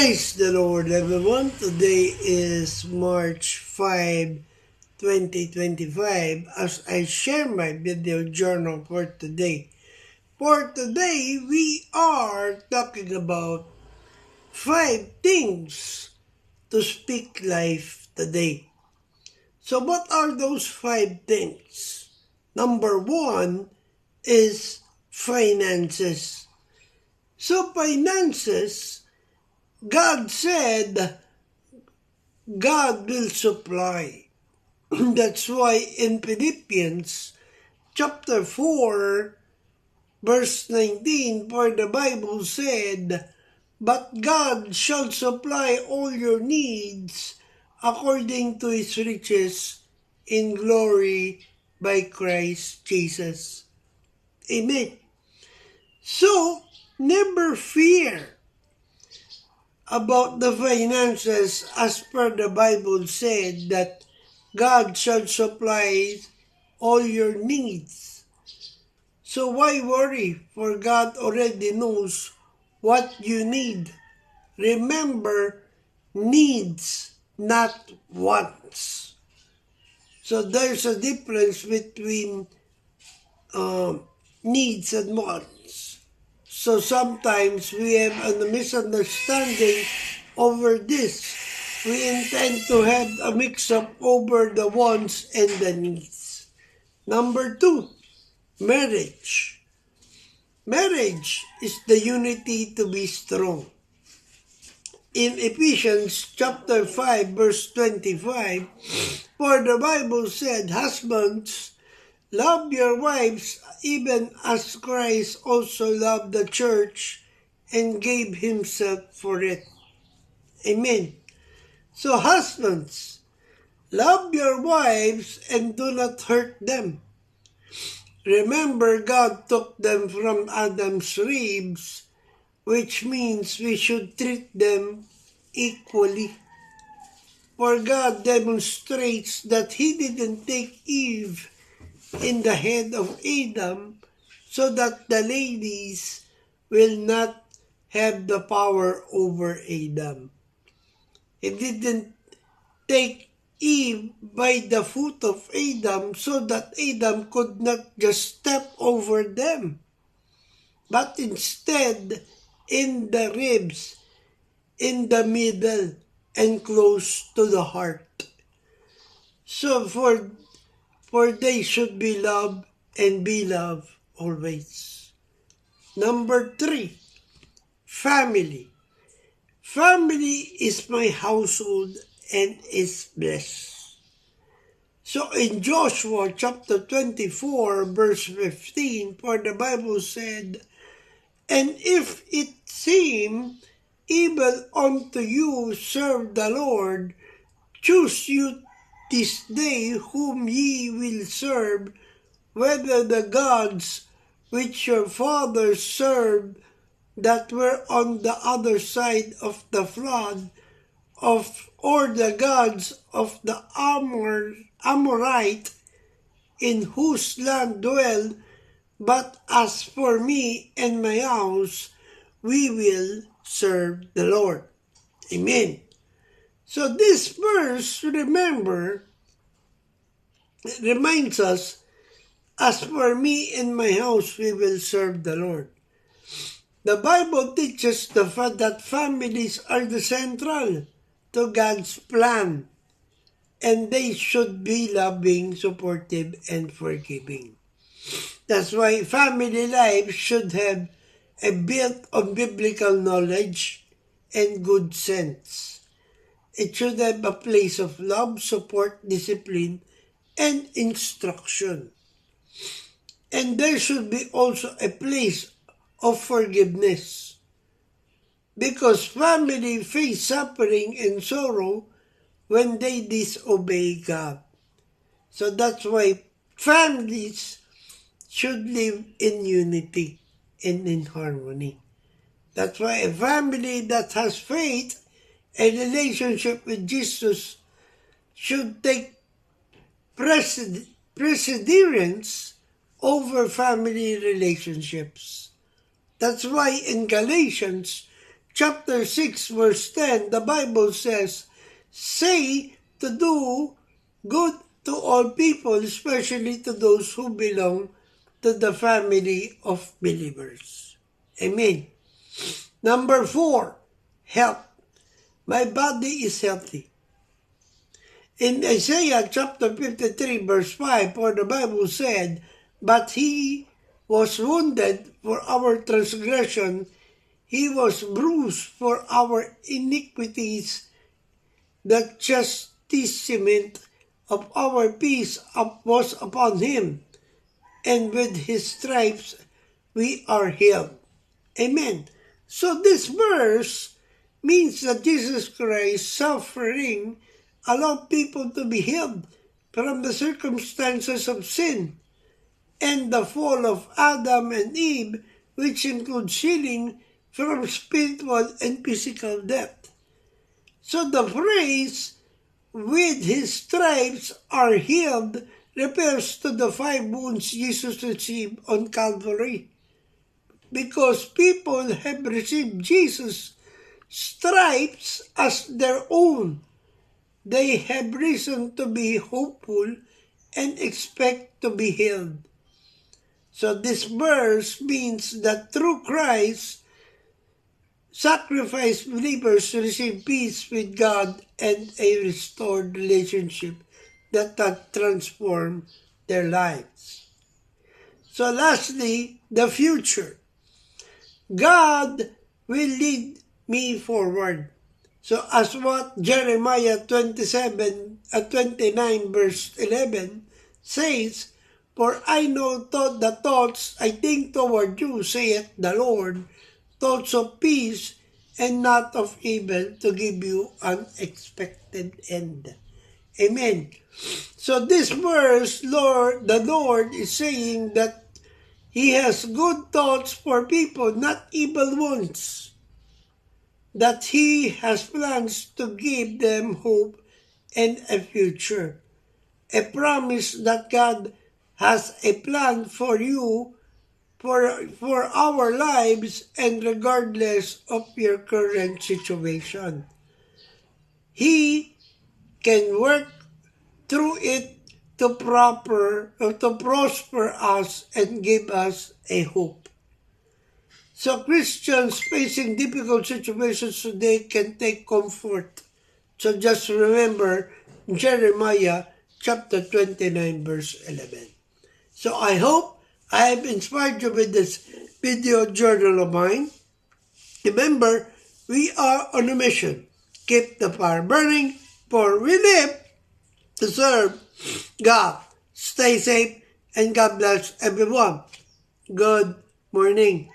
Praise the Lord, everyone. Today is March 5, 2025, as I share my video journal for today. For today, we are talking about 5 things to speak life today. So what are those 5 things? Number 1 is finances. So finances, God said God will supply. That's why in Philippians chapter 4 verse 19, for the Bible said, "But God shall supply all your needs according to His riches in glory by Christ Jesus." Amen. So, never fear about the finances, as per the Bible said that God shall supply all your needs. So why worry? For God already knows what you need. Remember, needs, not wants. So there's a difference between needs and wants. So sometimes we have a misunderstanding over this. We intend to have a mix-up over the wants and the needs. Number 2, marriage. Marriage is the unity to be strong. In Ephesians chapter 5 verse 25, for the Bible said, "Husbands, love your wives even as Christ also loved the church and gave himself for it." Amen. So husbands, love your wives and do not hurt them. Remember, God took them from Adam's ribs, which means we should treat them equally. For God demonstrates that He didn't take Eve in the head of Adam so that the ladies will not have the power over Adam. He didn't take Eve by the foot of Adam so that Adam could not just step over them, but instead in the ribs, in the middle, and close to the heart. So for they should be loved and be loved always. Number 3, family. Family is my household and is blessed. So in Joshua chapter 24 verse 15, for the Bible said, "And if it seem evil unto you, serve the Lord, choose you this day whom ye will serve, whether the gods which your fathers served that were on the other side of the flood, or the gods of the Amorite in whose land dwell, but as for me and my house, we will serve the Lord." Amen. So this verse, remember, reminds us, as for me and my house, we will serve the Lord. The Bible teaches that families are the central to God's plan, and they should be loving, supportive, and forgiving. That's why family life should have a built on biblical knowledge and good sense. It should have a place of love, support, discipline, and instruction. And there should be also a place of forgiveness, because family face suffering and sorrow when they disobey God. So that's why families should live in unity and in harmony. That's why a family that has faith and relationship with Jesus should take precedence over family relationships. That's why in Galatians chapter 6, verse 10, the Bible says, "Say to do good to all people, especially to those who belong to the family of believers." Amen. Number 4, health. My body is healthy. In Isaiah chapter 53, verse 5, for the Bible said, "But he was wounded for our transgression, he was bruised for our iniquities, the chastisement of our peace was upon him, and with his stripes we are healed." Amen. So this verse means that Jesus Christ's suffering allowed people to be healed from the circumstances of sin and the fall of Adam and Eve, which includes healing from spiritual and physical death. So the phrase, "with his stripes are healed," refers to the 5 wounds Jesus received on Calvary. Because people have received Jesus' stripes as their own, they have reason to be hopeful and expect to be healed. So this verse means that through Christ's sacrifice, believers receive peace with God and a restored relationship that transform their lives. So lastly, the future. God will lead me forward. So as what Jeremiah 29 verse 11 says, "For I know the thoughts I think toward you, saith the Lord, thoughts of peace and not of evil, to give you an expected end." Amen. So this verse, the Lord is saying that He has good thoughts for people, not evil ones. That He has plans to give them hope and a future. A promise that God has a plan for you, for our lives, and regardless of your current situation. He can work through it to prosper us and give us a hope. So Christians facing difficult situations today can take comfort. So just remember Jeremiah chapter 29 verse 11. So I hope I have inspired you with this video journal of mine. Remember, we are on a mission. Keep the fire burning, for we live to serve God. Stay safe and God bless everyone. Good morning.